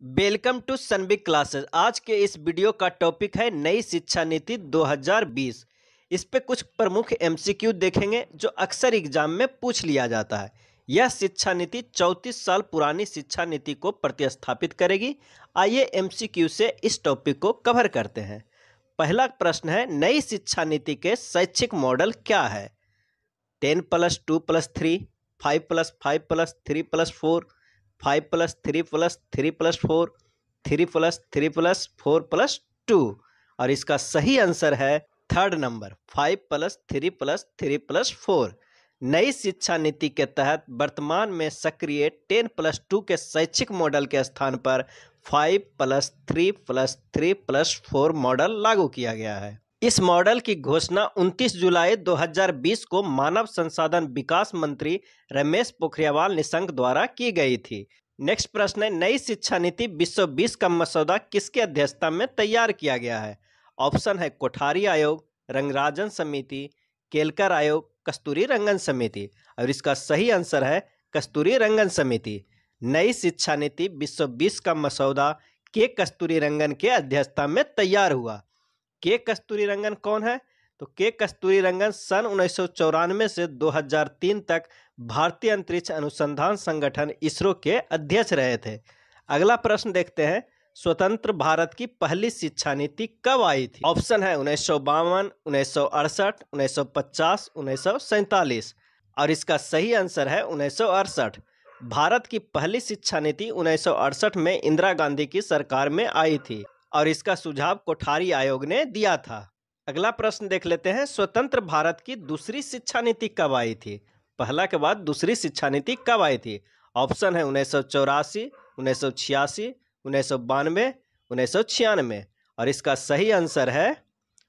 Welcome to सनबिग classes. आज के इस वीडियो का टॉपिक है नई शिक्षा नीति 2020। इस पे कुछ प्रमुख एमसीक्यू देखेंगे जो अक्सर एग्जाम में पूछ लिया जाता है। यह शिक्षा नीति 34 साल पुरानी शिक्षा नीति को प्रतिस्थापित करेगी। आइए एमसीक्यू से इस टॉपिक को कवर करते हैं। पहला प्रश्न है, नई शिक्षा नीति के शैक्षिक मॉडल क्या है? 10+2+3, 5+5+3+4, 5+3+3+4, 3+3+4+2। और इसका सही आंसर है थर्ड नंबर 5+3+3+4। नई शिक्षा नीति के तहत वर्तमान में सक्रिय 10+2 के शैक्षिक मॉडल के स्थान पर 5+3+3+4 मॉडल लागू किया गया है। इस मॉडल की घोषणा 29 जुलाई 2020 को मानव संसाधन विकास मंत्री रमेश पोखरियाल निशंक द्वारा की गई थी। नेक्स्ट प्रश्न है, नई शिक्षा नीति 2020 का मसौदा किसके अध्यक्षता में तैयार किया गया है? ऑप्शन है कोठारी आयोग, रंगराजन समिति, केलकर आयोग, कस्तूरी रंगन समिति। और इसका सही आंसर है कस्तूरी रंगन समिति। नई शिक्षा नीति 2020 का मसौदा के कस्तूरी रंगन के अध्यक्षता में तैयार हुआ। के कस्तूरी रंगन कौन है? तो के कस्तूरी रंगन सन 1994 से 2003 तक भारतीय अंतरिक्ष अनुसंधान संगठन इसरो के अध्यक्ष रहे थे। अगला प्रश्न देखते हैं, स्वतंत्र भारत की पहली शिक्षा नीति कब आई थी? ऑप्शन है 1952, 1968, 1950, 1947। और इसका सही आंसर है 1968। भारत की पहली शिक्षा नीति 1968 में इंदिरा गांधी की सरकार में आई थी और इसका सुझाव कोठारी आयोग ने दिया था। अगला प्रश्न देख लेते हैं, स्वतंत्र भारत की दूसरी शिक्षा नीति कब आई थी? पहला के बाद दूसरी शिक्षा नीति कब आई थी? ऑप्शन है 1984, 1986, 1992, 1996। और इसका सही आंसर है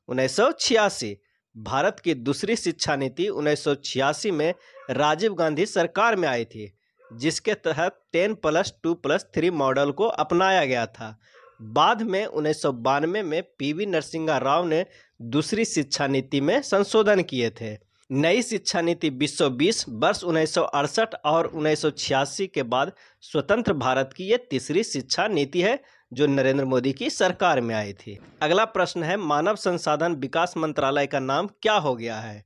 1986। भारत की दूसरी शिक्षा नीति 1986 में राजीव गांधी सरकार में आई थी, जिसके तहत 10+2+3 मॉडल को अपनाया गया था। बाद में 1992 में पीवी नरसिंहा राव ने दूसरी शिक्षा नीति में संशोधन किए थे। नई शिक्षा नीति 2020 वर्ष 1968 और 1986 के बाद स्वतंत्र भारत की ये तीसरी शिक्षा नीति है जो नरेंद्र मोदी की सरकार में आई थी। अगला प्रश्न है, मानव संसाधन विकास मंत्रालय का नाम क्या हो गया है?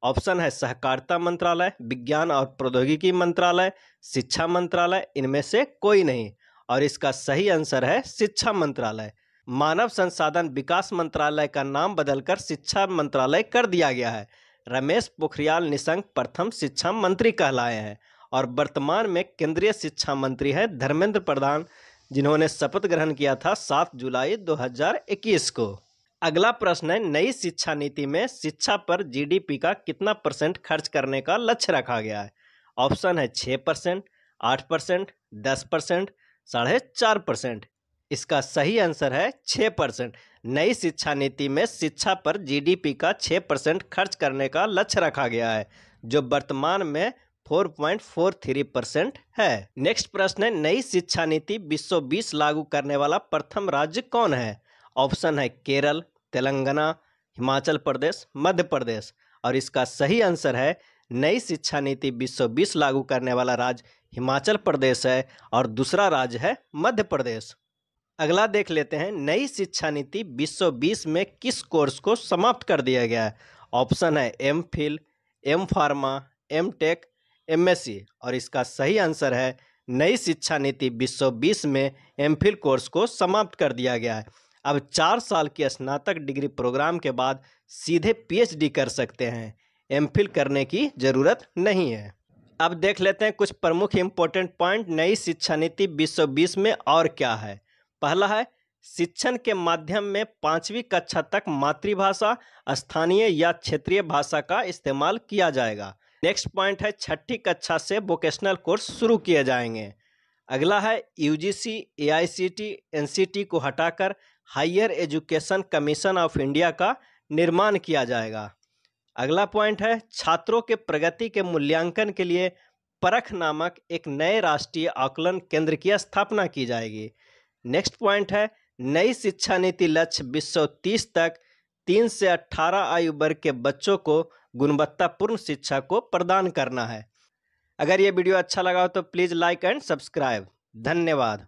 ऑप्शन है सहकारिता मंत्रालय, विज्ञान और प्रौद्योगिकी मंत्रालय, शिक्षा मंत्रालय, इनमें से कोई नहीं। और इसका सही आंसर है शिक्षा मंत्रालय। मानव संसाधन विकास मंत्रालय का नाम बदलकर शिक्षा मंत्रालय कर दिया गया है। रमेश पोखरियाल निशंक प्रथम शिक्षा मंत्री कहलाए हैं और वर्तमान में केंद्रीय शिक्षा मंत्री हैं धर्मेंद्र प्रधान, जिन्होंने शपथ ग्रहण किया था 7 जुलाई 2021 को। अगला प्रश्न है, नई शिक्षा नीति में शिक्षा पर जीडीपी का कितना % खर्च करने का लक्ष्य रखा गया है? ऑप्शन है 6%, 8%, 10%, 4.5%। इसका सही आंसर है 6%। नई शिक्षा नीति में शिक्षा पर जीडीपी का 6% खर्च करने का लक्ष्य रखा गया है, जो वर्तमान में 4.43% है। नेक्स्ट प्रश्न है, नई शिक्षा नीति 2020 लागू करने वाला प्रथम राज्य कौन है? ऑप्शन है केरल, तेलंगाना, हिमाचल प्रदेश, मध्य प्रदेश। और इसका सही आंसर है नई शिक्षा नीति 2020 लागू करने वाला राज्य हिमाचल प्रदेश है और दूसरा राज्य है मध्य प्रदेश। अगला देख लेते हैं, नई शिक्षा नीति 2020 में किस कोर्स को समाप्त कर दिया गया है? ऑप्शन है MPhil, M pharma, M tech, MSc. और इसका सही आंसर है नई शिक्षा नीति 2020 में एमफिल कोर्स को समाप्त कर दिया गया है। अब 4 साल की स्नातक डिग्री प्रोग्राम के बाद सीधे पीएचडी कर सकते हैं, एमफिल करने की जरूरत नहीं है। अब देख लेते हैं कुछ प्रमुख इंपॉर्टेंट पॉइंट नई शिक्षा नीति 2020 में और क्या है। पहला है, शिक्षण के माध्यम में 5वीं कक्षा तक मातृभाषा, स्थानीय या क्षेत्रीय भाषा का इस्तेमाल किया जाएगा। नेक्स्ट पॉइंट है, 6ठी कक्षा से वोकेशनल कोर्स शुरू किए जाएंगे। अगला है, यूजीसी, एआईसीटी, एनसीटी को हटाकर higher education commission of India का निर्माण किया जाएगा। अगला पॉइंट है, छात्रों के प्रगति के मूल्यांकन के लिए परख नामक एक नए राष्ट्रीय आकलन केंद्र की स्थापना की जाएगी। नेक्स्ट पॉइंट है, नई शिक्षा नीति लक्ष्य 2030 तक 3 से 18 आयु वर्ग के बच्चों को गुणवत्तापूर्ण शिक्षा को प्रदान करना है। अगर ये वीडियो अच्छा लगा हो तो प्लीज़ लाइक एंड सब्सक्राइब। धन्यवाद।